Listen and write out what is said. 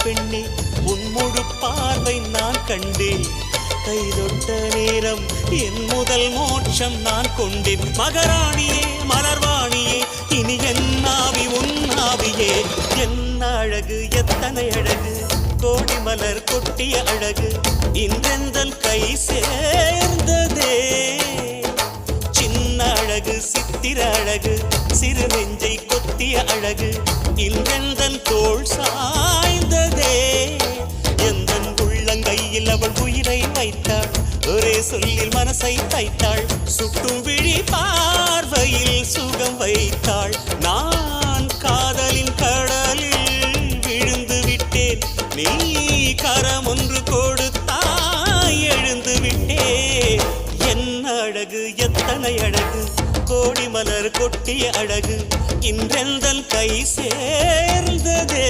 பெண்ணே உன் முழு பார்வை நான் கண்டேன். கைதொட்ட நேரம் என் முதல் மோட்சம் நான் கொண்டேன். மகராணியே மலர்வாணியே இனி என் ஆவி உன் ஆவியே. என்ன அழகு எத்தனை அழகு கோடி மலர் கொட்டிய அழகு இன்றெந்தன் கை சேர்ந்ததே. சின்ன அழகு சித்திர அழகு சிறு நெஞ்சை கொத்திய அழகு இன்றெந்தன் தோள் சாய்ந்ததே. எந்தன் உள்ளங்கையில் அவள் உயிரை வைத்தாள். ஒரே சொல்லில் மனசை தைத்தாள். சுட்டும் விழி பார்வையில் சுகம் வைத்தாள். நான் காதலின் கடலில் விழுந்து விட்டேன். நீ கரம் ஒன்று கொடுத்தாய் எழுந்து விட்டேன். என்ன அழகு எத்தனை அழகு கோடி மலர் கொட்டிய அழகு இன்றெந்தன் கை சேர்ந்ததே.